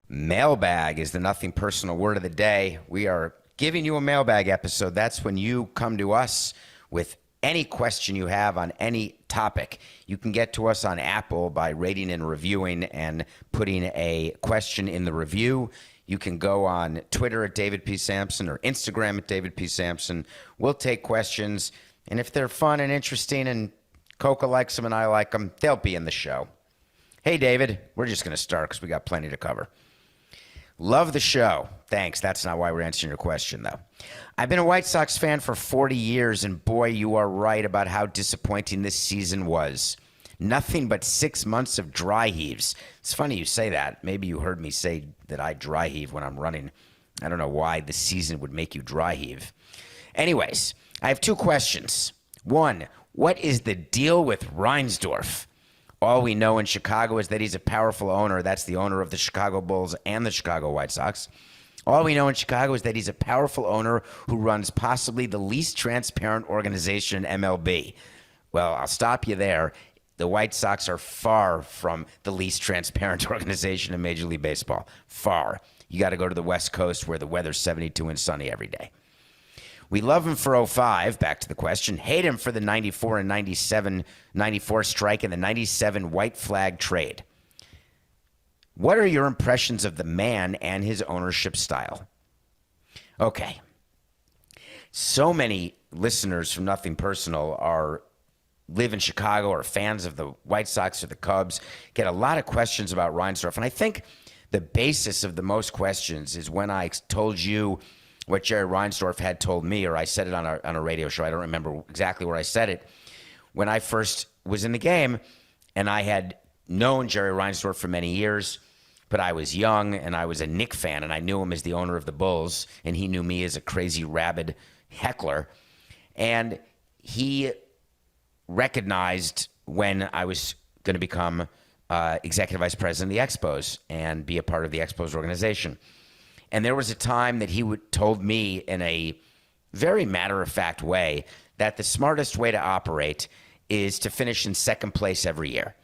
Mailbag is the nothing personal word of the day. We are giving you a mailbag episode. That's when you come to us with any question you have on any topic. You can get to us on Apple by rating and reviewing and putting a question in the review. You can go on Twitter at David P. Samson or Instagram at David P. Samson. We'll take questions, and if they're fun and interesting and Coca likes them and I like them, they'll be in the show. Hey, David, we're just going to start because we got plenty to cover. Love the show. Thanks. That's not why we're answering your question, though. I've been a White Sox fan for 40 years, and boy, you are right about how disappointing this season was. Nothing but 6 months of dry heaves. It's funny you say that. Maybe you heard me say that I dry heave when I'm running. I don't know why the season would make you dry heave. Anyways, I have two questions. One, what is the deal with Reinsdorf? All we know in Chicago is that he's a powerful owner. That's the owner of the Chicago Bulls and the Chicago White Sox. All we know in Chicago is that he's a powerful owner who runs possibly the least transparent organization in MLB. Well, I'll stop you there. The White Sox are far from the least transparent organization in Major League Baseball. Far. You got to go to the West Coast where the weather's 72 and sunny every day. We love him for 05, back to the question. Hate him for the 94 and 97, 94 strike and the 97 white flag trade. What are your impressions of the man and his ownership style? Okay. So many listeners from Nothing Personal live in Chicago or fans of the White Sox or the Cubs, get a lot of questions about Reinsdorf. And I think the basis of the most questions is when I told you what Jerry Reinsdorf had told me, or I said it on a radio show. I don't remember exactly where I said it. When I first was in the game, and I had known Jerry Reinsdorf for many years, but I was young, and I was a Knick fan, and I knew him as the owner of the Bulls, and he knew me as a crazy, rabid heckler. And he recognized when I was going to become executive vice president of the Expos and be a part of the Expos organization. And there was a time that he told me in a very matter-of-fact way that the smartest way to operate is to finish in second place every year,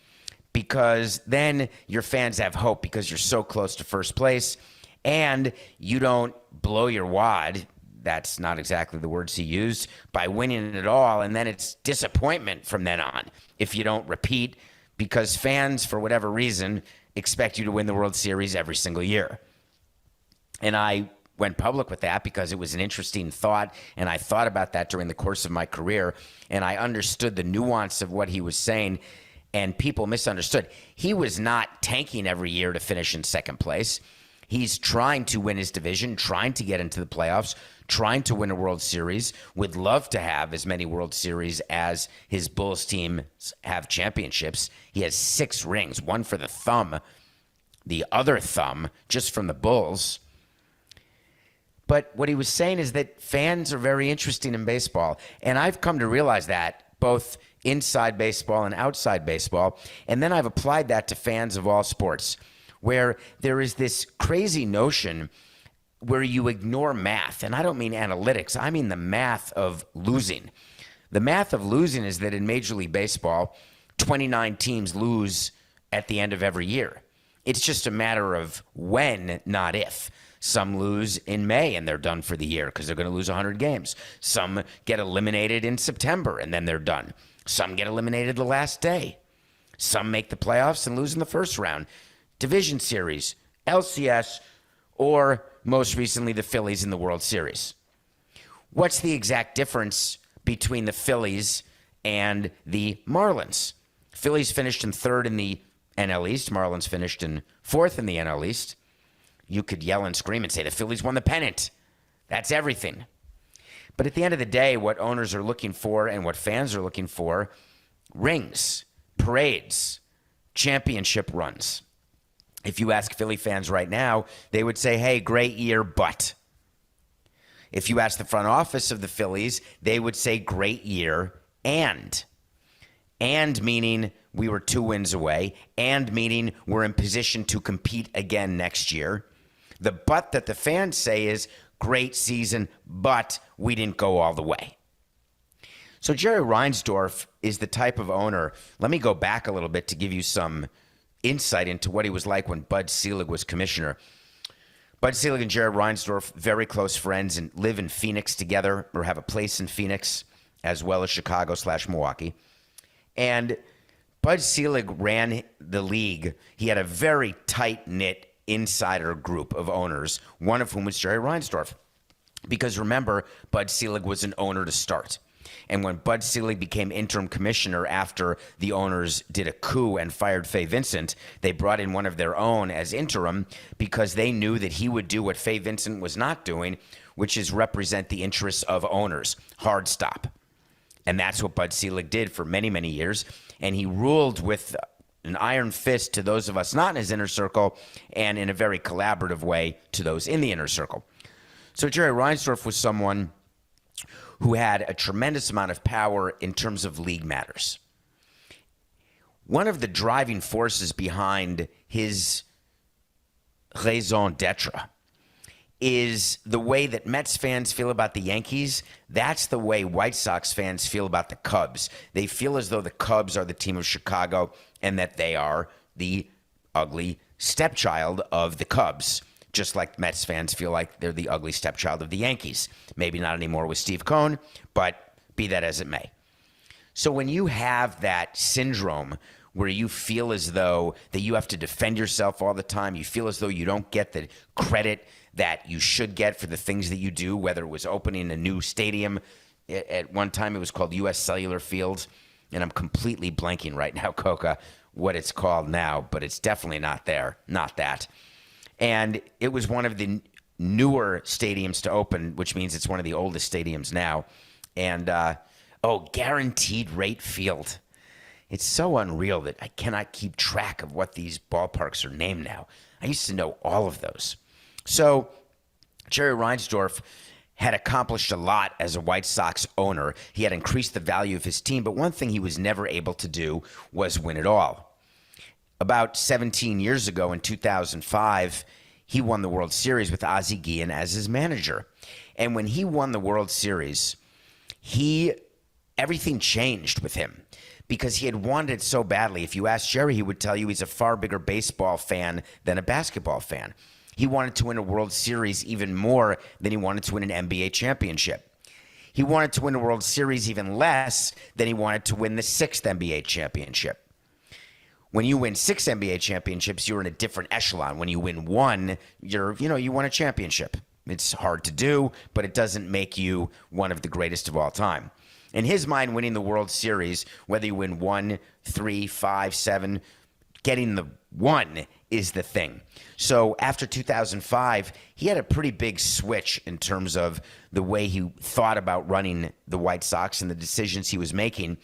because then your fans have hope because you're so close to first place and you don't blow your wad. That's not exactly the words he used, by winning it all, and then it's disappointment from then on if you don't repeat, because fans, for whatever reason, expect you to win the World Series every single year. And I went public with that because it was an interesting thought, and I thought about that during the course of my career, and I understood the nuance of what he was saying, and people misunderstood. He was not tanking every year to finish in second place. He's trying to win his division, trying to get into the playoffs, trying to win a World Series, would love to have as many World Series as his Bulls team have championships. He has 6 rings, one for the thumb, the other thumb just from the Bulls. But what he was saying is that fans are very interesting in baseball. And I've come to realize that both inside baseball and outside baseball. And then I've applied that to fans of all sports, where there is this crazy notion where you ignore math. And I don't mean analytics. I mean the math of losing. The math of losing is that in Major League Baseball, 29 teams lose at the end of every year. It's just a matter of when, not if. Some lose in May and they're done for the year because they're going to lose 100 games. Some get eliminated in September and then they're done. Some get eliminated the last day. Some make the playoffs and lose in the first round. Division Series, LCS, or most recently the Phillies in the World Series. What's the exact difference between the Phillies and the Marlins? Phillies finished in 3rd in the NL East. Marlins finished in 4th in the NL East. You could yell and scream and say the Phillies won the pennant. That's everything. But at the end of the day, what owners are looking for and what fans are looking for, rings, parades, championship runs. If you ask Philly fans right now, they would say, hey, great year, but. If you ask the front office of the Phillies, they would say great year, and. And meaning we were 2 wins away, and meaning we're in position to compete again next year. The but that the fans say is great season, but we didn't go all the way. So Jerry Reinsdorf is the type of owner. Let me go back a little bit to give you some insight into what he was like when Bud Selig was commissioner. Bud Selig and Jerry Reinsdorf, very close friends, and live in Phoenix together, or have a place in Phoenix, as well as Chicago/Milwaukee. And Bud Selig ran the league. He had a very tight-knit insider group of owners, one of whom was Jerry Reinsdorf. Because remember, Bud Selig was an owner to start. And when Bud Selig became interim commissioner after the owners did a coup and fired Fay Vincent, they brought in one of their own as interim because they knew that he would do what Fay Vincent was not doing, which is represent the interests of owners. Hard stop. And that's what Bud Selig did for many, many years. And he ruled with an iron fist to those of us not in his inner circle, and in a very collaborative way to those in the inner circle. So Jerry Reinsdorf was someone who had a tremendous amount of power in terms of league matters. One of the driving forces behind his raison d'etre is the way that Mets fans feel about the Yankees. That's the way White Sox fans feel about the Cubs. They feel as though the Cubs are the team of Chicago and that they are the ugly stepchild of the Cubs, just like Mets fans feel like they're the ugly stepchild of the Yankees. Maybe not anymore with Steve Cohen, but be that as it may. So when you have that syndrome where you feel as though that you have to defend yourself all the time, you feel as though you don't get the credit that you should get for the things that you do, whether it was opening a new stadium. At one time it was called U.S. Cellular Field, and I'm completely blanking right now, Coca, what it's called now, but it's definitely not there, not that. And it was one of the newer stadiums to open, which means it's one of the oldest stadiums now. And, Guaranteed Rate Field. It's so unreal that I cannot keep track of what these ballparks are named now. I used to know all of those. So Jerry Reinsdorf had accomplished a lot as a White Sox owner. He had increased the value of his team, but one thing he was never able to do was win it all. About 17 years ago in 2005, he won the World Series with Ozzie Guillen as his manager. And when he won the World Series, everything changed with him because he had wanted it so badly. If you ask Jerry, he would tell you he's a far bigger baseball fan than a basketball fan. He wanted to win a World Series even more than he wanted to win an NBA championship. He wanted to win a World Series even less than he wanted to win the 6th NBA championship. When you win 6 NBA championships, you're in a different echelon. When you win one, you won a championship. It's hard to do, but it doesn't make you one of the greatest of all time. In his mind, winning the World Series, whether you win 1, 3, 5, 7, getting the 1 is the thing. So after 2005, he had a pretty big switch in terms of the way he thought about running the White Sox and the decisions he was making.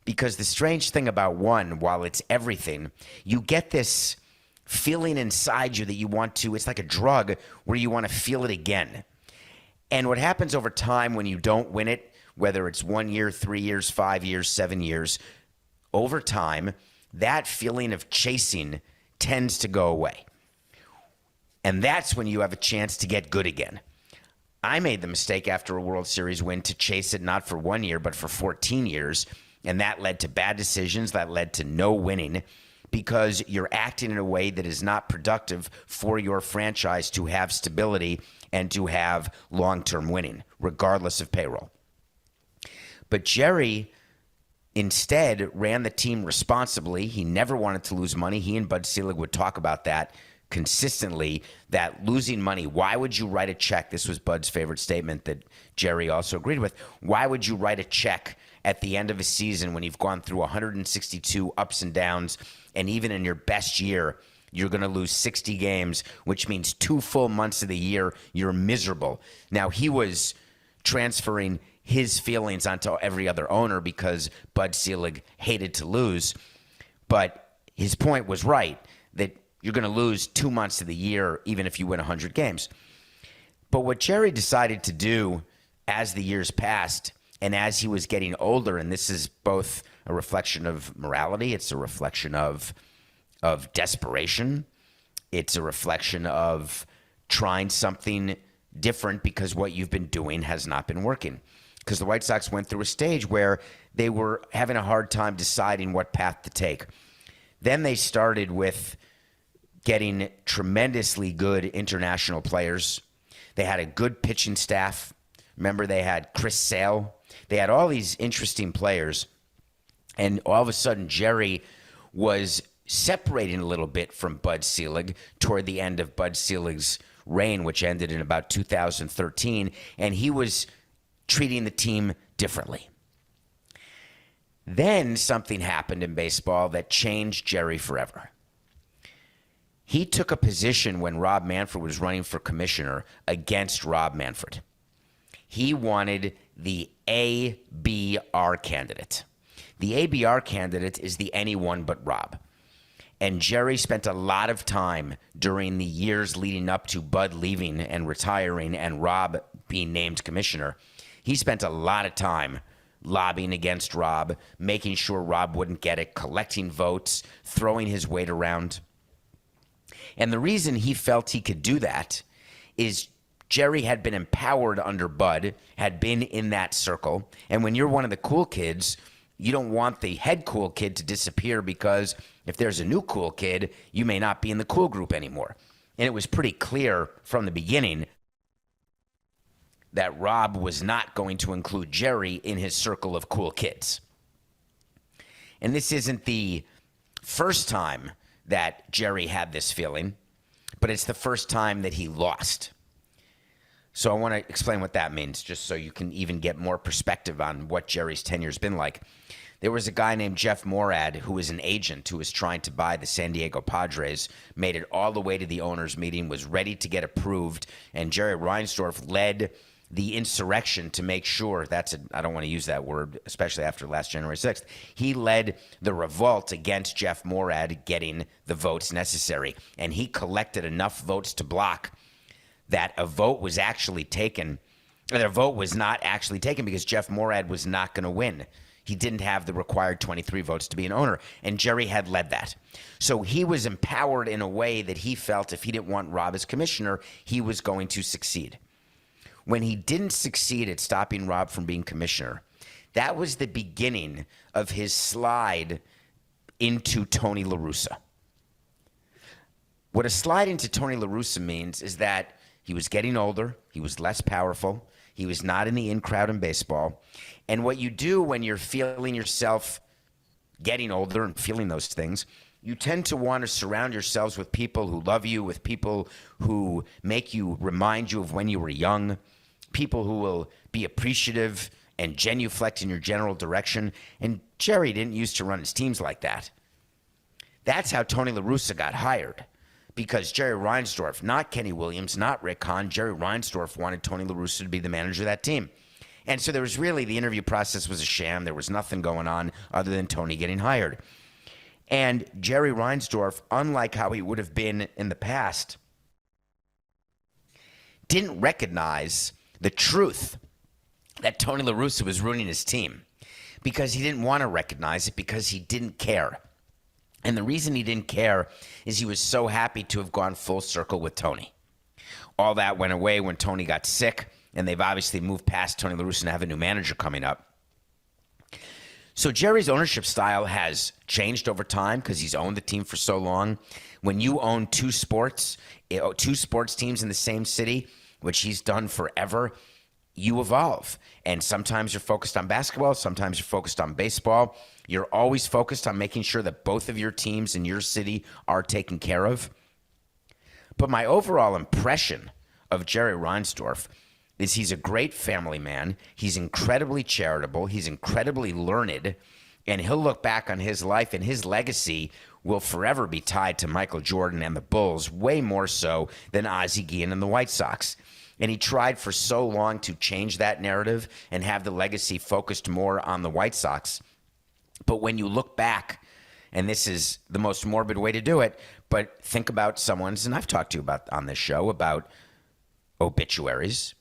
Because the strange thing about one, while it's everything, you get this feeling inside you that you want to, it's like a drug where you want to feel it again. And what happens over time when you don't win it, whether it's 1 year, 3 years, 5 years, 7 years, over time, that feeling of chasing tends to go away. And that's when you have a chance to get good again. I made the mistake after a World Series win to chase it not for 1 year, but for 14 years. And that led to bad decisions. That led to no winning because you're acting in a way that is not productive for your franchise to have stability and to have long-term winning, regardless of payroll. But Jerry instead ran the team responsibly. He never wanted to lose money. He and Bud Selig would talk about that consistently, that losing money, why would you write a check? This was Bud's favorite statement that Jerry also agreed with. Why would you write a check at the end of a season when you've gone through 162 ups and downs, and even in your best year, you're going to lose 60 games, which means 2 full months of the year, you're miserable. Now, he was transferring his feelings onto every other owner because Bud Selig hated to lose. But his point was right, that you're going to lose 2 months of the year, even if you win 100 games. But what Jerry decided to do as the years passed and as he was getting older, and this is both a reflection of morality, it's a reflection of desperation, it's a reflection of trying something different because what you've been doing has not been working. Because the White Sox went through a stage where they were having a hard time deciding what path to take. Then they started with getting tremendously good international players. They had a good pitching staff. Remember, they had Chris Sale. They had all these interesting players. And all of a sudden, Jerry was separating a little bit from Bud Selig toward the end of Bud Selig's reign, which ended in about 2013. And he was treating the team differently. Then something happened in baseball that changed Jerry forever. He took a position when Rob Manfred was running for commissioner against Rob Manfred. He wanted the ABR candidate. The ABR candidate is the anyone but Rob. And Jerry spent a lot of time during the years leading up to Bud leaving and retiring and Rob being named commissioner. He spent a lot of time lobbying against Rob, making sure Rob wouldn't get it, collecting votes, throwing his weight around. And the reason he felt he could do that is Jerry had been empowered under Bud, had been in that circle. And when you're one of the cool kids, you don't want the head cool kid to disappear, because if there's a new cool kid, you may not be in the cool group anymore. And it was pretty clear from the beginning that Rob was not going to include Jerry in his circle of cool kids. And this isn't the first time that Jerry had this feeling, but it's the first time that he lost. So I want to explain what that means, just so you can even get more perspective on what Jerry's tenure's been like. There was a guy named Jeff Morad, who was an agent who was trying to buy the San Diego Padres, made it all the way to the owners' meeting, was ready to get approved, and Jerry Reinsdorf led the insurrection to make sure, I don't want to use that word, especially after last January 6th. He led the revolt against Jeff Morad getting the votes necessary, and he collected enough votes to block that a vote was actually taken. The vote was not actually taken because Jeff Morad was not going to win. He didn't have the required 23 votes to be an owner, and Jerry had led that. So he was empowered in a way that he felt if he didn't want Rob as commissioner, he was going to succeed. When he didn't succeed at stopping Rob from being commissioner, that was the beginning of his slide into Tony La Russa. What a slide into Tony La Russa means is that he was getting older, he was less powerful, he was not in the in crowd in baseball. And what you do when you're feeling yourself getting older and feeling those things, you tend to want to surround yourselves with people who love you, with people who make you, remind you of when you were young, people who will be appreciative and genuflect in your general direction. And Jerry didn't used to run his teams like that. That's how Tony La Russa got hired. Because Jerry Reinsdorf, not Kenny Williams, not Rick Hahn, Jerry Reinsdorf wanted Tony La Russa to be the manager of that team. And so there was really, the interview process was a sham. There was nothing going on other than Tony getting hired. And Jerry Reinsdorf, unlike how he would have been in the past, didn't recognize the truth that Tony La Russa was ruining his team, because he didn't want to recognize it, because he didn't care. And the reason he didn't care is he was so happy to have gone full circle with Tony. All that went away when Tony got sick, and they've obviously moved past Tony La Russa and have a new manager coming up. So Jerry's ownership style has changed over time because he's owned the team for so long. When you own two sports teams in the same city, which he's done forever, you evolve. And sometimes you're focused on basketball, sometimes you're focused on baseball. You're always focused on making sure that both of your teams in your city are taken care of. But my overall impression of Jerry Reinsdorf is he's a great family man. He's incredibly charitable. He's incredibly learned. And he'll look back on his life, and his legacy will forever be tied to Michael Jordan and the Bulls, way more so than Ozzie Guillen and the White Sox. And he tried for so long to change that narrative and have the legacy focused more on the White Sox. But when you look back, and this is the most morbid way to do it, but think about someone's, and I've talked to you about on this show about obituaries.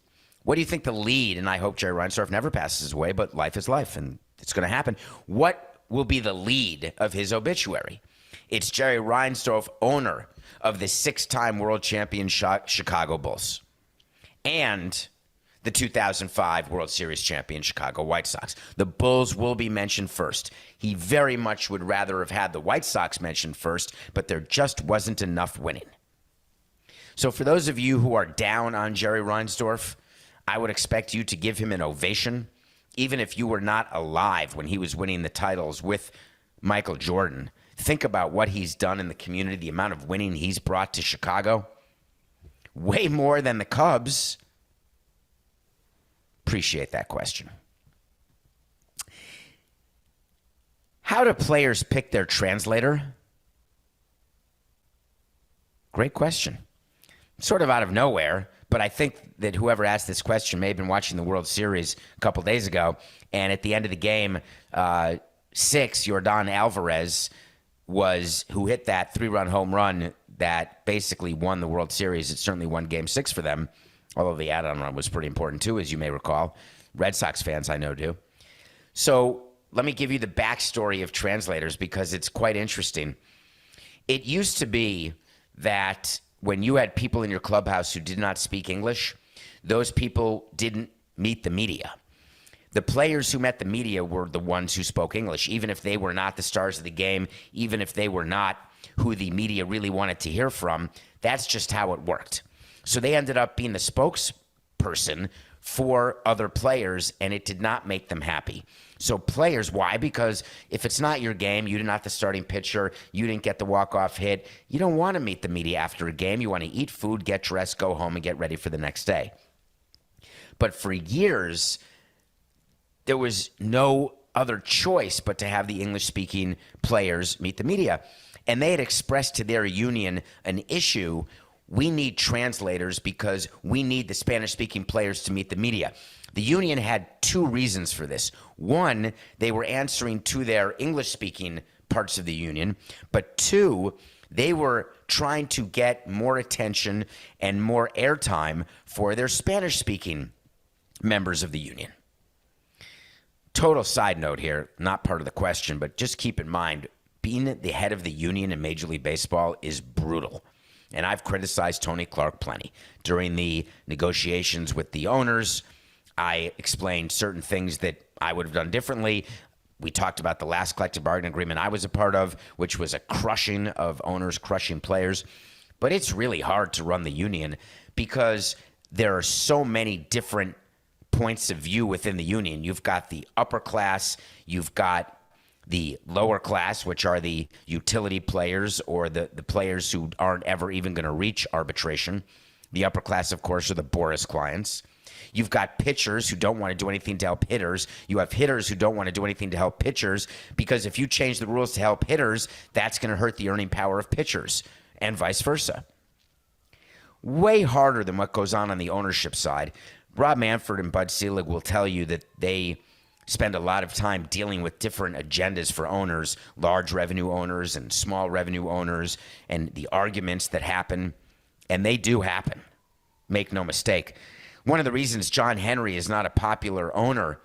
What do you think the lead, and I hope Jerry Reinsdorf never passes away, but life is life, and it's going to happen. What will be the lead of his obituary? It's Jerry Reinsdorf, owner of the 6-time world champion Chicago Bulls. And the 2005 World Series champion Chicago White Sox. The Bulls will be mentioned first. He very much would rather have had the White Sox mentioned first, but there just wasn't enough winning. So for those of you who are down on Jerry Reinsdorf, I would expect you to give him an ovation, even if you were not alive when he was winning the titles with Michael Jordan. Think about what he's done in the community, the amount of winning he's brought to Chicago. Way more than the Cubs. Appreciate that question. How do players pick their translator? Great question. Sort of out of nowhere, but I think that whoever asked this question may have been watching the World Series a couple days ago, and at the end of the game, Yordan Alvarez who hit that 3-run home run that basically won the World Series. It certainly won Game 6 for them, although the add-on run was pretty important too, as you may recall. Red Sox fans I know do. So let me give you the backstory of translators because it's quite interesting. It used to be that when you had people in your clubhouse who did not speak English, those people didn't meet the media. The players who met the media were the ones who spoke English, even if they were not the stars of the game, even if they were not who the media really wanted to hear from. That's just how it worked. So they ended up being the spokesperson for other players, and it did not make them happy. So players, why? Because if it's not your game, you're not the starting pitcher, you didn't get the walk-off hit, you don't want to meet the media after a game. You want to eat food, get dressed, go home, and get ready for the next day. But for years, there was no other choice but to have the English-speaking players meet the media. And they had expressed to their union an issue. We need translators because we need the Spanish-speaking players to meet the media. The union had two reasons for this. One, they were answering to their English-speaking parts of the union. But two, they were trying to get more attention and more airtime for their Spanish-speaking members of the union. Total side note here, not part of the question, but just keep in mind, being the head of the union in Major League Baseball is brutal. And I've criticized Tony Clark plenty. During the negotiations with the owners, I explained certain things that I would have done differently. We talked about the last collective bargaining agreement I was a part of, which was a crushing of owners, crushing players. But it's really hard to run the union because there are so many different points of view within the union. You've got the upper class, you've got the lower class, which are the utility players or the players who aren't ever even going to reach arbitration. The upper class, of course, are the Boris clients. You've got pitchers who don't want to do anything to help hitters. You have hitters who don't want to do anything to help pitchers because if you change the rules to help hitters, that's going to hurt the earning power of pitchers and vice versa. Way harder than what goes on the ownership side. Rob Manfred and Bud Selig will tell you that they spend a lot of time dealing with different agendas for owners, large revenue owners and small revenue owners, and the arguments that happen, and they do happen. Make no mistake. One of the reasons John Henry is not a popular owner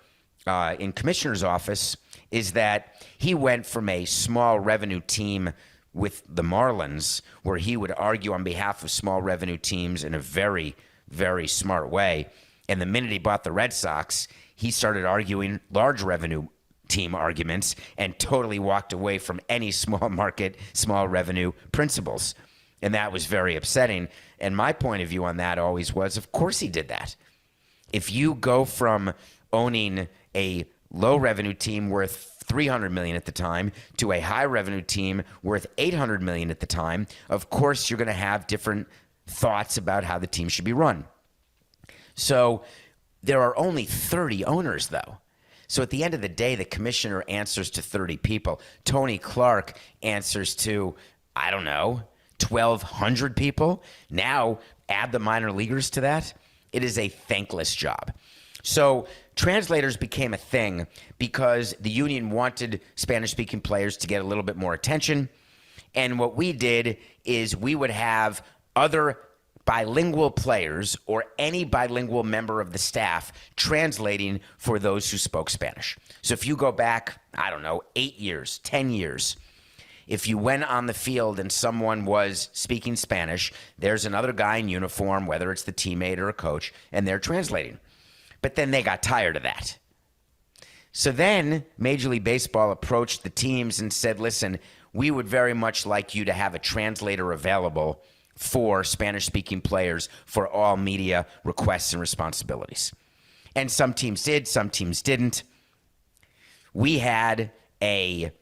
in commissioner's office is that he went from a small revenue team with the Marlins, where he would argue on behalf of small revenue teams in a very, very smart way. And the minute he bought the Red Sox, he started arguing large revenue team arguments and totally walked away from any small market, small revenue principles. And that was very upsetting. And my point of view on that always was, of course he did that. If you go from owning a low revenue team worth $300 million at the time to a high revenue team worth $800 million at the time, of course you're going to have different thoughts about how the team should be run. So there are only 30 owners, though. So at the end of the day, the commissioner answers to 30 people. Tony Clark answers to, 1,200 people. Now add the minor leaguers to that. It is a thankless job. So translators became a thing because the union wanted Spanish-speaking players to get a little bit more attention. And what we did is we would have other bilingual players or any bilingual member of the staff translating for those who spoke Spanish. So if you go back, 8 years, 10 years, if you went on the field and someone was speaking Spanish, there's another guy in uniform, whether it's the teammate or a coach, and they're translating. But then they got tired of that. So then Major League Baseball approached the teams and said, listen, we would very much like you to have a translator available for Spanish-speaking players for all media requests and responsibilities. And some teams did, some teams didn't. We had a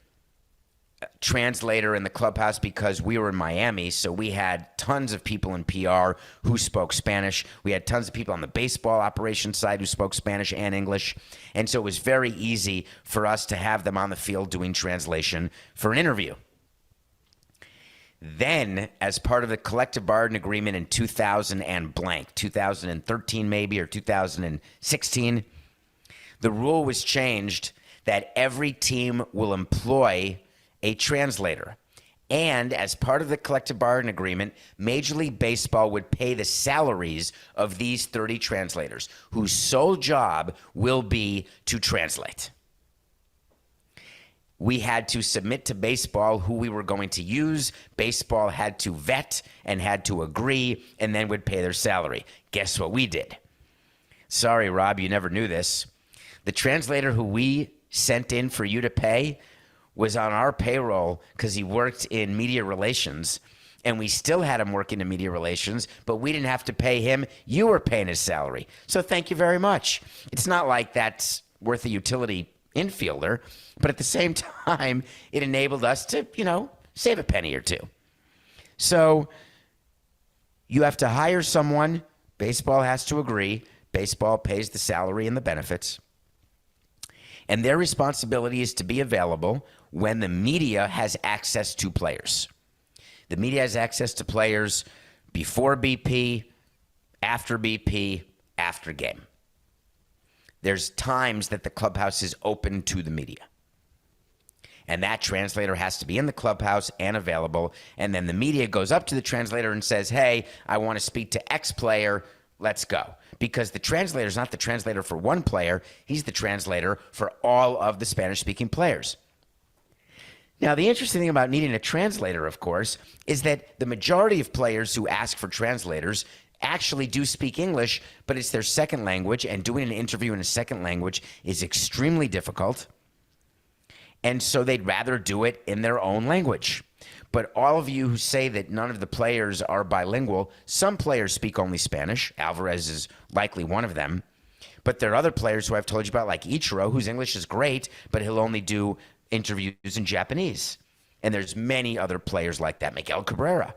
translator in the clubhouse because we were in Miami, so we had tons of people in PR who spoke Spanish. We had tons of people on the baseball operations side who spoke Spanish and English, and so it was very easy for us to have them on the field doing translation for an interview. Then, as part of the collective bargaining agreement in 2013 maybe, or 2016, the rule was changed that every team will employ a translator. And as part of the collective bargaining agreement, Major League Baseball would pay the salaries of these 30 translators, whose sole job will be to translate. We had to submit to baseball who we were going to use. Baseball had to vet and had to agree, and then would pay their salary. Guess what we did? Sorry, Rob, you never knew this. The translator who we sent in for you to pay was on our payroll because he worked in media relations, and we still had him working in media relations, but we didn't have to pay him. You were paying his salary. So thank you very much. It's not like that's worth a utility infielder, but at the same time, it enabled us to, save a penny or two. So you have to hire someone. Baseball has to agree. Baseball pays the salary and the benefits. And their responsibility is to be available when the media has access to players. The media has access to players before BP, after BP, after game. There's times that the clubhouse is open to the media. And that translator has to be in the clubhouse and available. And then the media goes up to the translator and says, hey, I want to speak to X player. Let's go. Because the translator is not the translator for one player. He's the translator for all of the Spanish-speaking players. Now, the interesting thing about needing a translator, of course, is that the majority of players who ask for translators actually do speak English, but it's their second language, and doing an interview in a second language is extremely difficult. And so they'd rather do it in their own language. But all of you who say that none of the players are bilingual, some players speak only Spanish. Alvarez is likely one of them. But there are other players who I've told you about, like Ichiro, whose English is great, but he'll only do interviews in Japanese. And there's many other players like that. Miguel Cabrera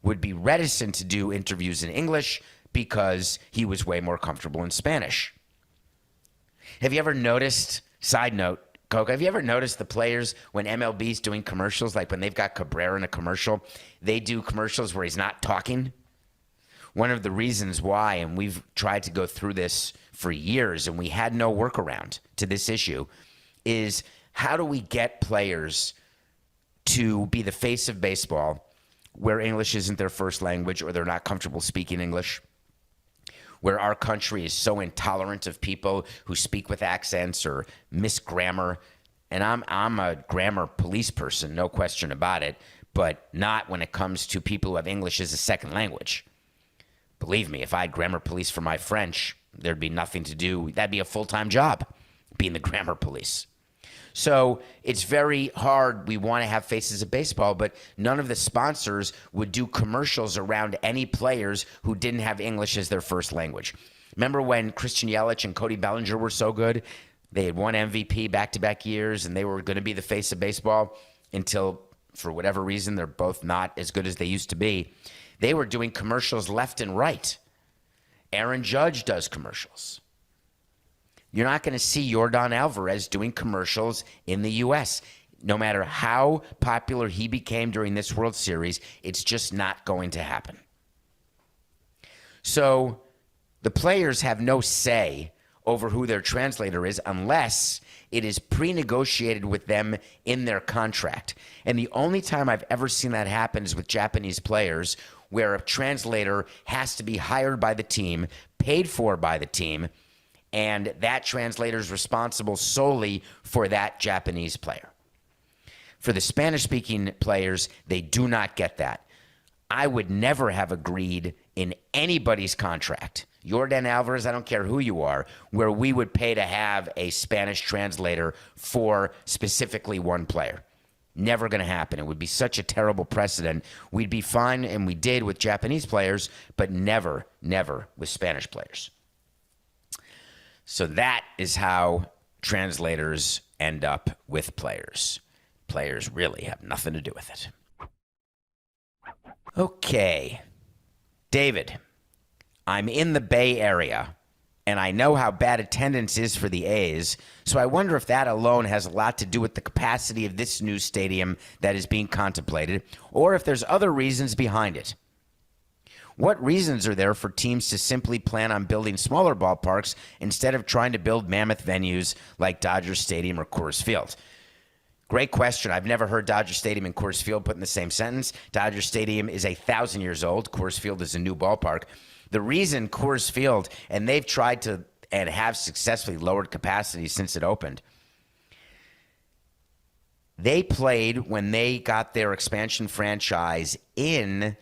would be reticent to do interviews in English because he was way more comfortable in Spanish. Have you ever noticed, side note, Coke, have you ever noticed the players when MLB's doing commercials, like when they've got Cabrera in a commercial, they do commercials where he's not talking? One of the reasons why, and we've tried to go through this for years and we had no workaround to this issue, is how do we get players to be the face of baseball where English isn't their first language or they're not comfortable speaking English, where our country is so intolerant of people who speak with accents or miss grammar. And I'm a grammar police person, no question about it, but not when it comes to people who have English as a second language. Believe me, if I had grammar police for my French, there'd be nothing to do. That'd be a full-time job, being the grammar police. So it's very hard. We want to have faces of baseball, but none of the sponsors would do commercials around any players who didn't have English as their first language. Remember when Christian Yelich and Cody Bellinger were so good? They had won MVP back-to-back years, and they were going to be the face of baseball until, for whatever reason, they're both not as good as they used to be. They were doing commercials left and right. Aaron Judge does commercials. You're not going to see Yordan Alvarez doing commercials in the U.S. No matter how popular he became during this World Series, it's just not going to happen. So the players have no say over who their translator is unless it is pre-negotiated with them in their contract. And the only time I've ever seen that happen is with Japanese players, where a translator has to be hired by the team, paid for by the team, and that translator is responsible solely for that Japanese player. For the Spanish-speaking players, they do not get that. I would never have agreed in anybody's contract Yordan Alvarez, I don't care who you are, where we would pay to have a Spanish translator for specifically one player. Never going to happen. It would be such a terrible precedent. We'd be fine, and we did with Japanese players, but never, never with Spanish players. So that is how translators end up with players. Players really have nothing to do with it. Okay. David, I'm in the Bay Area, and I know how bad attendance is for the A's, so I wonder if that alone has a lot to do with the capacity of this new stadium that is being contemplated, or if there's other reasons behind it. What reasons are there for teams to simply plan on building smaller ballparks instead of trying to build mammoth venues like Dodger Stadium or Coors Field? Great question. I've never heard Dodger Stadium and Coors Field put in the same sentence. Dodger Stadium is 1,000 years old. Coors Field is a new ballpark. The reason Coors Field, and they've tried to and have successfully lowered capacity since it opened, they played when they got their expansion franchise in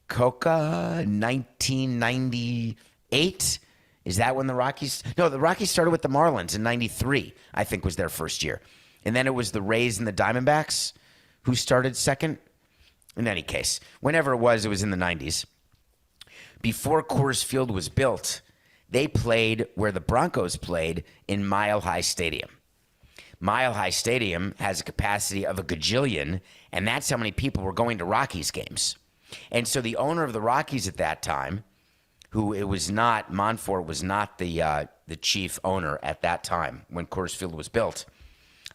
Coca 1998. Is that when the Rockies? No, the Rockies started with the Marlins in 93, I think was their first year. And then it was the Rays and the Diamondbacks who started second. In any case, whenever it was in the 90s. Before Coors Field was built, they played where the Broncos played in Mile High Stadium. Mile High Stadium has a capacity of a gajillion, and that's how many people were going to Rockies games. And so the owner of the Rockies at that time, who it was not, Monfort was not the chief owner at that time when Coors Field was built.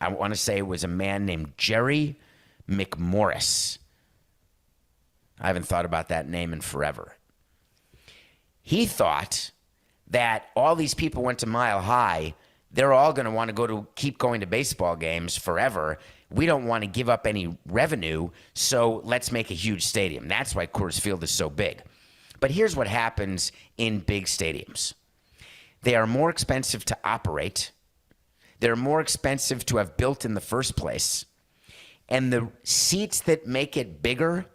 I want to say it was a man named Jerry McMorris. I haven't thought about that name in forever. He thought that all these people went to Mile High. They're all going to want to keep going to baseball games forever. We don't want to give up any revenue, so let's make a huge stadium. That's why Coors Field is so big. But here's what happens in big stadiums. They are more expensive to operate. They're more expensive to have built in the first place. And the seats that make it bigger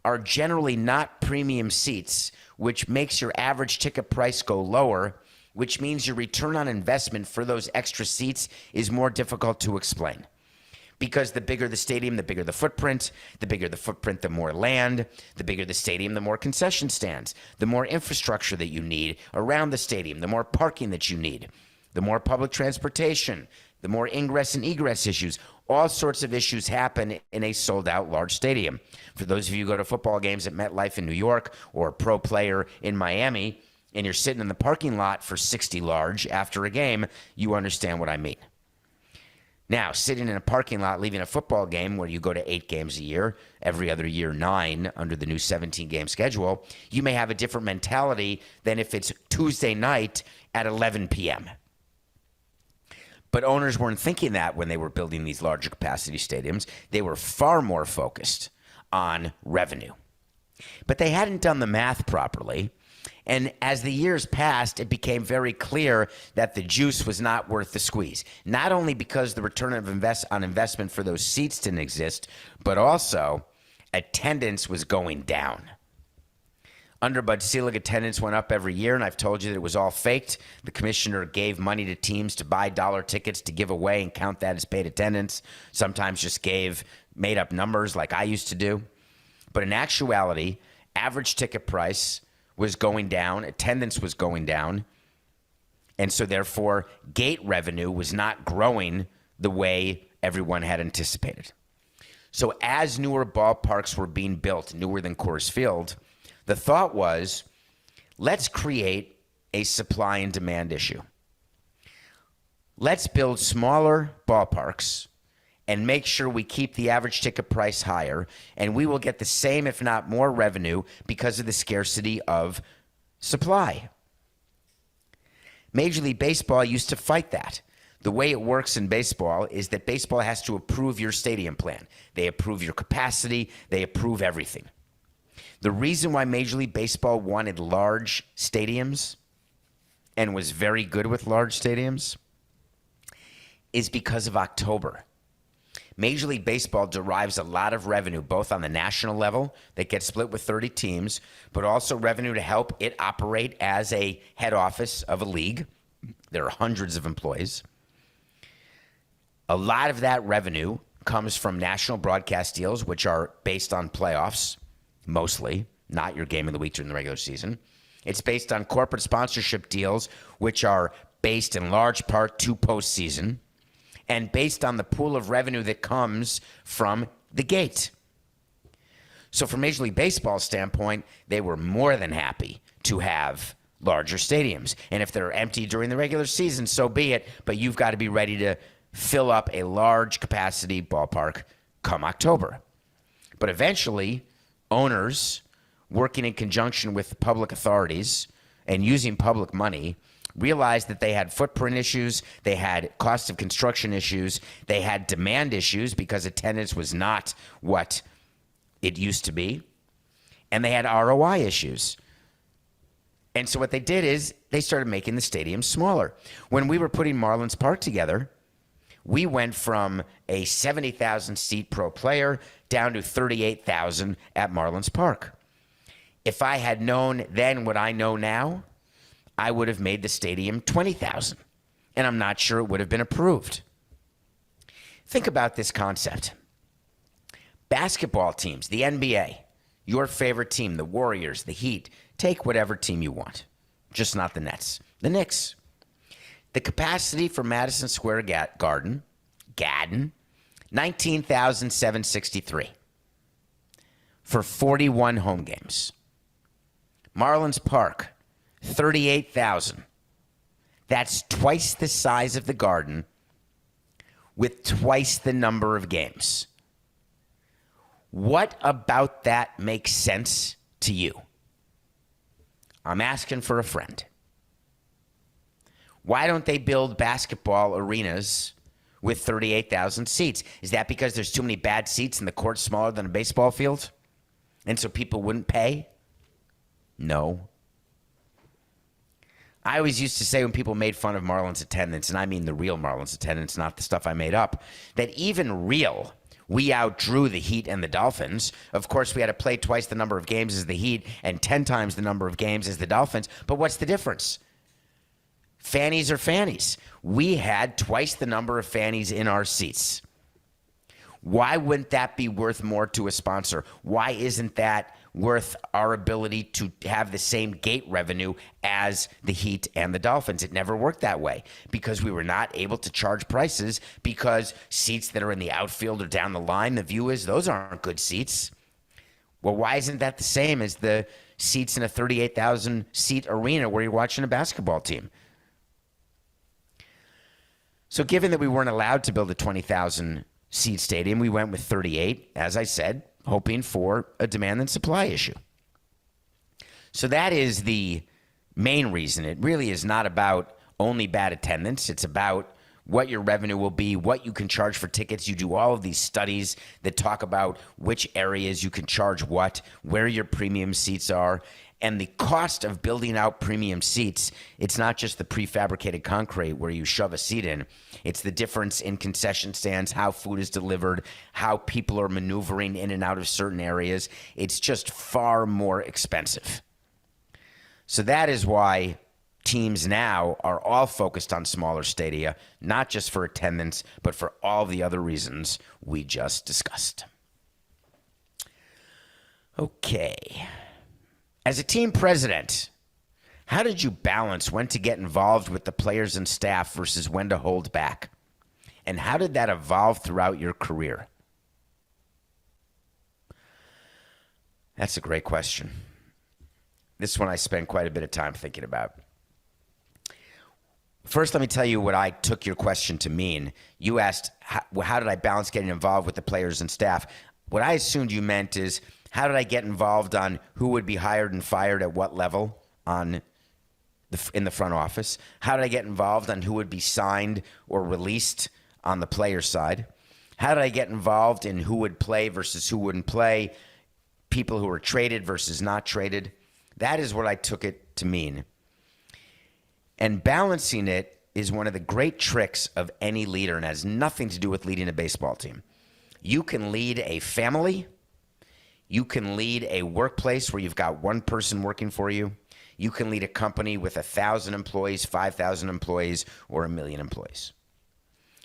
are generally not premium seats, which makes your average ticket price go lower, which means your return on investment for those extra seats is more difficult to explain. Because the bigger the stadium, the bigger the footprint. The bigger the footprint, the more land. The bigger the stadium, the more concession stands. The more infrastructure that you need around the stadium, the more parking that you need. The more public transportation, the more ingress and egress issues. All sorts of issues happen in a sold-out large stadium. For those of you who go to football games at MetLife in New York or a pro player in Miami, and you're sitting in the parking lot for 60 large after a game, you understand what I mean. Now, sitting in a parking lot leaving a football game where you go to 8 games a year, every other year 9 under the new 17-game schedule, you may have a different mentality than if it's Tuesday night at 11 p.m. But owners weren't thinking that when they were building these larger capacity stadiums. They were far more focused on revenue. But they hadn't done the math properly. And as the years passed, it became very clear that the juice was not worth the squeeze. Not only because the return on investment for those seats didn't exist, but also attendance was going down. Under Bud Selig, attendance went up every year, and I've told you that it was all faked. The commissioner gave money to teams to buy dollar tickets to give away and count that as paid attendance. Sometimes just gave made-up numbers like I used to do. But in actuality, average ticket price was going down, attendance was going down, and so therefore gate revenue was not growing the way everyone had anticipated. So as newer ballparks were being built, newer than Coors Field, the thought was, let's create a supply and demand issue. Let's build smaller ballparks and make sure we keep the average ticket price higher, and we will get the same, if not more, revenue because of the scarcity of supply. Major League Baseball used to fight that. The way it works in baseball is that baseball has to approve your stadium plan. They approve your capacity. They approve everything. The reason why Major League Baseball wanted large stadiums and was very good with large stadiums is because of October. Major League Baseball derives a lot of revenue, both on the national level that gets split with 30 teams, but also revenue to help it operate as a head office of a league. There are hundreds of employees. A lot of that revenue comes from national broadcast deals, which are based on playoffs, mostly, not your game of the week during the regular season. It's based on corporate sponsorship deals, which are based in large part to postseason, and based on the pool of revenue that comes from the gate. So from Major League Baseball's standpoint, they were more than happy to have larger stadiums. And if they're empty during the regular season, so be it, but you've got to be ready to fill up a large capacity ballpark come October. But eventually, owners working in conjunction with public authorities and using public money realized that they had footprint issues, they had cost of construction issues, they had demand issues because attendance was not what it used to be, and they had ROI issues. And so what they did is they started making the stadium smaller. When we were putting Marlins Park together, we went from a 70,000 seat pro player down to 38,000 at Marlins Park. If I had known then what I know now, I would have made the stadium 20,000, and I'm not sure it would have been approved. Think about this concept. Basketball teams, the NBA, your favorite team, the Warriors, the Heat, take whatever team you want, just not the Nets. The Knicks. The capacity for Madison Square Garden, 19,763 for 41 home games. Marlins Park, 38,000. That's twice the size of the Garden with twice the number of games. What about that makes sense to you? I'm asking for a friend. Why don't they build basketball arenas with 38,000 seats? Is that because there's too many bad seats and the court's smaller than a baseball field? And so people wouldn't pay? No. I always used to say when people made fun of Marlins attendance, and I mean the real Marlins attendance, not the stuff I made up, that even real, we outdrew the Heat and the Dolphins. Of course, we had to play twice the number of games as the Heat and 10 times the number of games as the Dolphins. But what's the difference? Fannies are fannies. We had twice the number of fannies in our seats. Why wouldn't that be worth more to a sponsor? Why isn't that worth our ability to have the same gate revenue as the Heat and the Dolphins? It never worked that way because we were not able to charge prices because seats that are in the outfield or down the line, the view is those aren't good seats. Well, why isn't that the same as the seats in a 38,000 seat arena where you're watching a basketball team? So given that we weren't allowed to build a 20,000 seat stadium, we went with 38, as I said, hoping for a demand and supply issue. So that is the main reason. It really is not about only bad attendance. It's about what your revenue will be, what you can charge for tickets. You do all of these studies that talk about which areas you can charge what, where your premium seats are, and the cost of building out premium seats. It's not just the prefabricated concrete where you shove a seat in. It's the difference in concession stands, how food is delivered, how people are maneuvering in and out of certain areas. It's just far more expensive. So that is why teams now are all focused on smaller stadia, not just for attendance, but for all the other reasons we just discussed. Okay. As a team president, how did you balance when to get involved with the players and staff versus when to hold back? And how did that evolve throughout your career? That's a great question. This one I spent quite a bit of time thinking about. First, let me tell you what I took your question to mean. You asked, how did I balance getting involved with the players and staff? What I assumed you meant is, how did I get involved on who would be hired and fired at what level in the front office? How did I get involved on who would be signed or released on the player side? How did I get involved in who would play versus who wouldn't play, people who were traded versus not traded? That is what I took it to mean. And balancing it is one of the great tricks of any leader and has nothing to do with leading a baseball team. You can lead a family. You can lead a workplace where you've got one person working for you. You can lead a company with 1,000 employees, 5,000 employees, or 1,000,000 employees.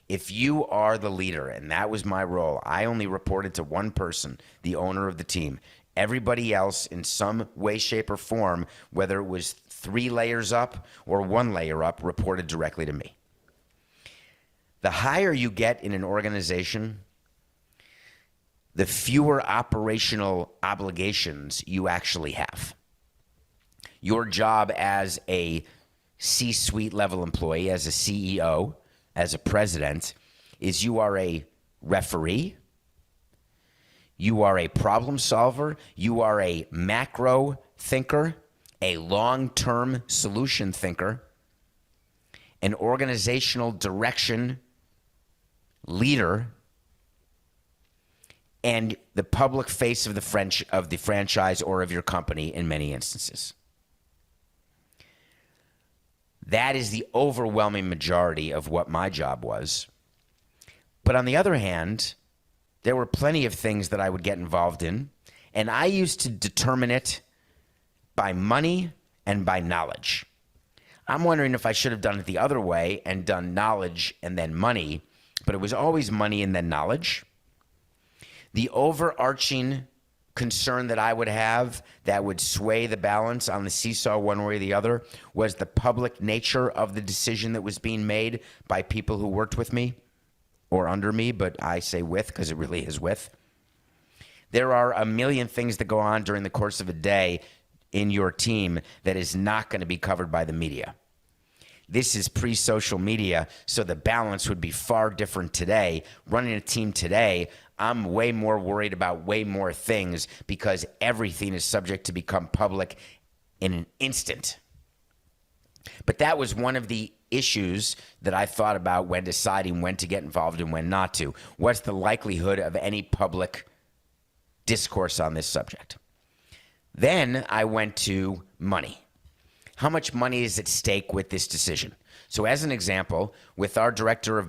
If you are the leader, and that was my role, I only reported to one person, the owner of the team. Everybody else, in some way, shape, or form, whether it was 3 layers up or 1 layer up, reported directly to me. The higher you get in an organization, the fewer operational obligations you actually have. Your job as a C-suite level employee, as a CEO, as a president, is you are a referee, you are a problem solver, you are a macro thinker, a long-term solution thinker, an organizational direction leader, and the public face of the franchise or of your company in many instances. That is the overwhelming majority of what my job was. But on the other hand, there were plenty of things that I would get involved in, and I used to determine it by money and by knowledge. I'm wondering if I should have done it the other way and done knowledge and then money, but it was always money and then knowledge. The overarching concern that I would have that would sway the balance on the seesaw one way or the other was the public nature of the decision that was being made by people who worked with me or under me, but I say with because it really is with. There are a million things that go on during the course of a day in your team that is not going to be covered by the media. This is pre-social media, so the balance would be far different today. Running a team today, I'm way more worried about way more things because everything is subject to become public in an instant. But that was one of the issues that I thought about when deciding when to get involved and when not to. What's the likelihood of any public discourse on this subject? Then I went to money. How much money is at stake with this decision? So as an example, with our director of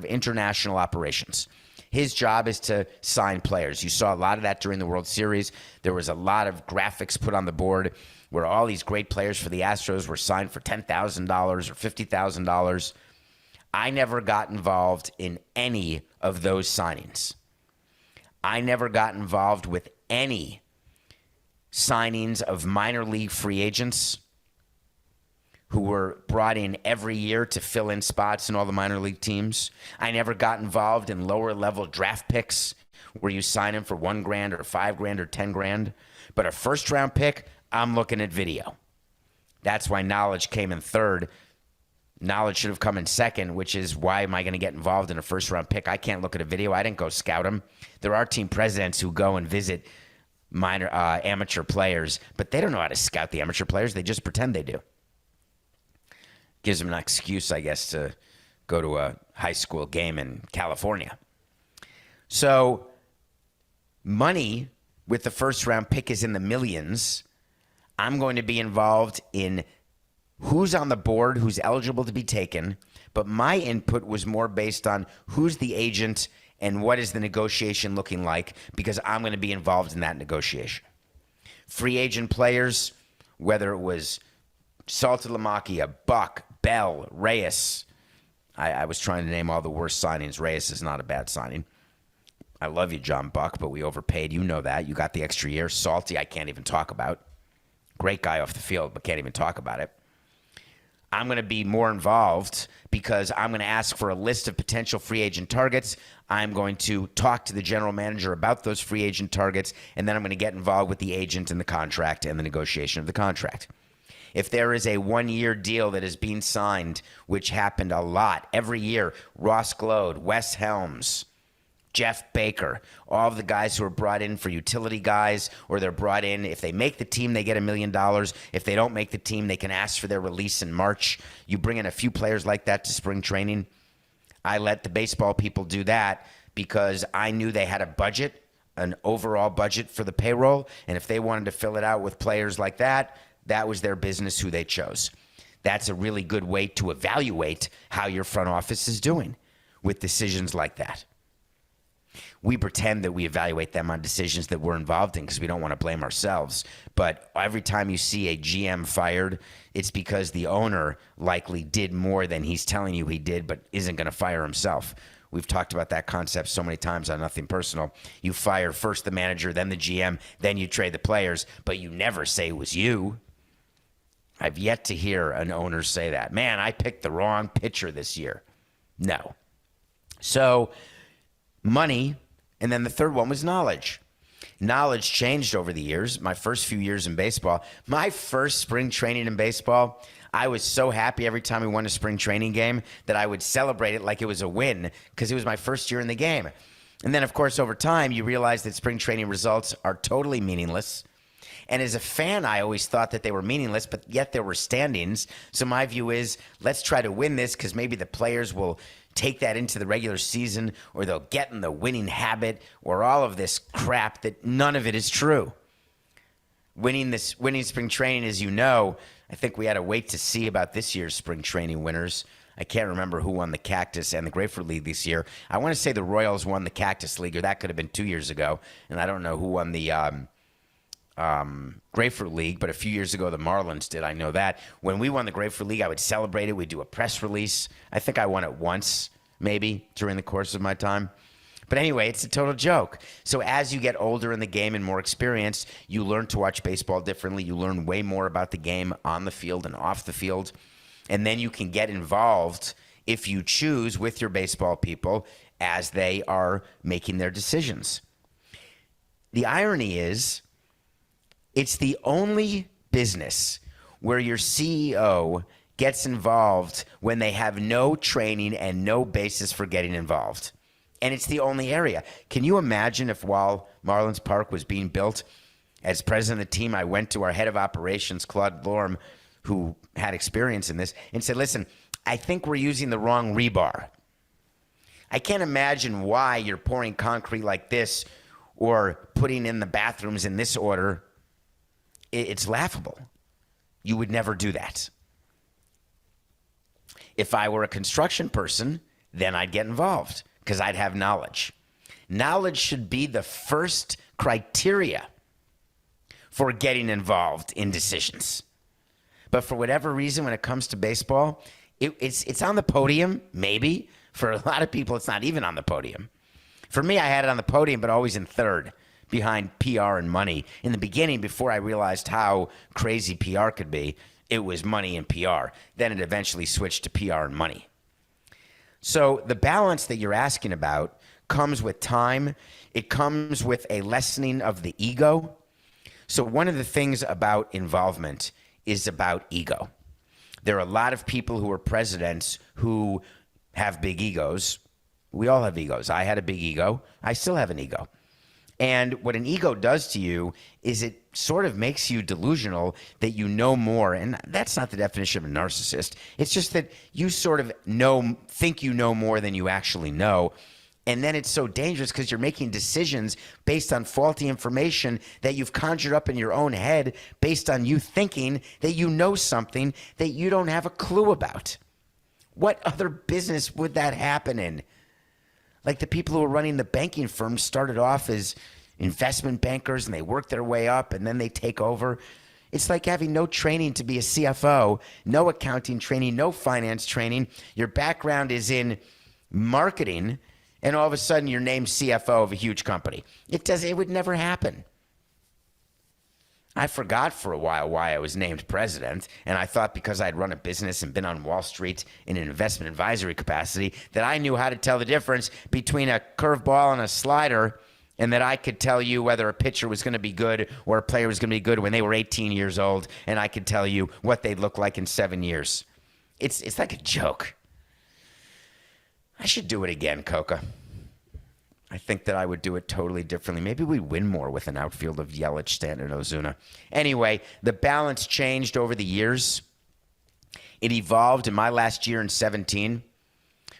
international operations, his job is to sign players. You saw a lot of that during the World Series. There was a lot of graphics put on the board where all these great players for the Astros were signed for $10,000 or $50,000. I never got involved in any of those signings. I never got involved with any signings of minor league free agents who were brought in every year to fill in spots in all the minor league teams. I never got involved in lower level draft picks where you sign them for $1,000 or $5,000 or $10,000. But a first round pick, I'm looking at video. That's why knowledge came in third. Knowledge should have come in second, which is why am I going to get involved in a first round pick? I can't look at a video. I didn't go scout them. There are team presidents who go and visit minor amateur players, but they don't know how to scout the amateur players. They just pretend they do. Gives them an excuse, I guess, to go to a high school game in California. So money with the first round pick is in the millions. I'm going to be involved in who's on the board, who's eligible to be taken, but my input was more based on who's the agent and what is the negotiation looking like, because I'm going to be involved in that negotiation. Free agent players, whether it was Saltalamacchia, Buck, Bell, Reyes. I was trying to name all the worst signings. Reyes is not a bad signing. I love you, John Buck, but we overpaid. You know that. You got the extra year. Salty, I can't even talk about. Great guy off the field, but can't even talk about it. I'm going to be more involved because I'm going to ask for a list of potential free agent targets. I'm going to talk to the general manager about those free agent targets, and then I'm going to get involved with the agent and the contract and the negotiation of the contract. If there is a one-year deal that is being signed, which happened a lot every year, Ross Glode, Wes Helms, Jeff Baker, all of the guys who are brought in for utility guys, or they're brought in, if they make the team, they get $1 million. If they don't make the team, they can ask for their release in March. You bring in a few players like that to spring training. I let the baseball people do that because I knew they had a budget, an overall budget for the payroll, and if they wanted to fill it out with players like that, that was their business who they chose. That's a really good way to evaluate how your front office is doing. with decisions like that. We pretend that we evaluate them on decisions that we're involved in because we don't want to blame ourselves. But every time you see a GM fired, it's because the owner likely did more than he's telling you he did, but isn't going to fire himself. We've talked about that concept so many times on Nothing Personal. You fire first the manager, then the GM, then you trade the players, but you never say it was you. I've yet to hear an owner say that. Man, I picked the wrong pitcher this year. No. So money, and then the third one was knowledge. Knowledge changed over the years. My first few years in baseball, my first spring training in baseball, I was so happy every time we won a spring training game that I would celebrate it like it was a win because it was my first year in the game. And then, of course, over time, you realize that spring training results are totally meaningless. And as a fan, I always thought that they were meaningless, but yet there were standings. So my view is, let's try to win this because maybe the players will take that into the regular season, or they'll get in the winning habit, or all of this crap that none of it is true. Winning spring training, as you know, I think we had to wait to see about this year's spring training winners. I can't remember who won the Cactus and the Grapefruit League this year. I want to say the Royals won the Cactus League, or that could have been 2 years ago, and I don't know who won the Grapefruit League, but a few years ago the Marlins did. I know that. When we won the Grapefruit League, I would celebrate it. We'd do a press release. I think I won it once, maybe, during the course of my time. But anyway, it's a total joke. So as you get older in the game and more experienced, you learn to watch baseball differently. You learn way more about the game on the field and off the field. And then you can get involved, if you choose, with your baseball people as they are making their decisions. The irony is, it's the only business where your CEO gets involved when they have no training and no basis for getting involved. And it's the only area. Can you imagine if while Marlins Park was being built, as president of the team, I went to our head of operations, Claude Lorme, who had experience in this, and said, listen, I think we're using the wrong rebar. I can't imagine why you're pouring concrete like this or putting in the bathrooms in this order. It's laughable. You would never do that. If I were a construction person, then I'd get involved because I'd have knowledge. Knowledge should be the first criteria for getting involved in decisions. But for whatever reason, when it comes to baseball, it's on the podium, maybe. For a lot of people, it's not even on the podium. For me, I had it on the podium, but always in third, behind PR and money. In the beginning, before I realized how crazy PR could be, it was money and PR. Then it eventually switched to PR and money. So the balance that you're asking about comes with time. It comes with a lessening of the ego. So one of the things about involvement is about ego. There are a lot of people who are presidents who have big egos. We all have egos. I had a big ego. I still have an ego. And what an ego does to you is it sort of makes you delusional that you know more. And that's not the definition of a narcissist. It's just that you sort of think you know more than you actually know. And then it's so dangerous because you're making decisions based on faulty information that you've conjured up in your own head based on you thinking that you know something that you don't have a clue about. What other business would that happen in? Like the people who are running the banking firms started off as investment bankers and they work their way up and then they take over. It's like having no training to be a CFO, no accounting training, no finance training. Your background is in marketing and all of a sudden you're named CFO of a huge company. It would never happen. I forgot for a while why I was named president, and I thought because I'd run a business and been on Wall Street in an investment advisory capacity that I knew how to tell the difference between a curveball and a slider, and that I could tell you whether a pitcher was going to be good or a player was going to be good when they were 18 years old, and I could tell you what they'd look like in 7 years. It's like a joke. I should do it again, Coca. I think that I would do it totally differently. Maybe we'd win more with an outfield of Yelich, Stanton, and Ozuna. Anyway, the balance changed over the years. It evolved in my last year in 17,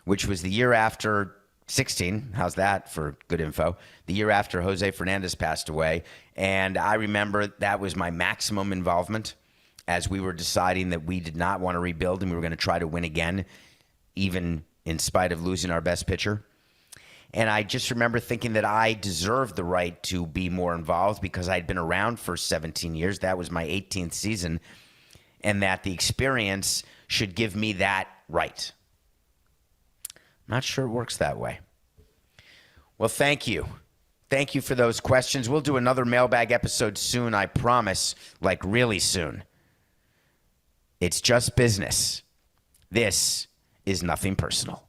which was the year after 16. How's that for good info? The year after Jose Fernandez passed away. And I remember that was my maximum involvement as we were deciding that we did not want to rebuild and we were going to try to win again, even in spite of losing our best pitcher. And I just remember thinking that I deserved the right to be more involved because I'd been around for 17 years. That was my 18th season. And that the experience should give me that right. I'm not sure it works that way. Well, thank you. Thank you for those questions. We'll do another mailbag episode soon, I promise, like really soon. It's just business. This is nothing personal.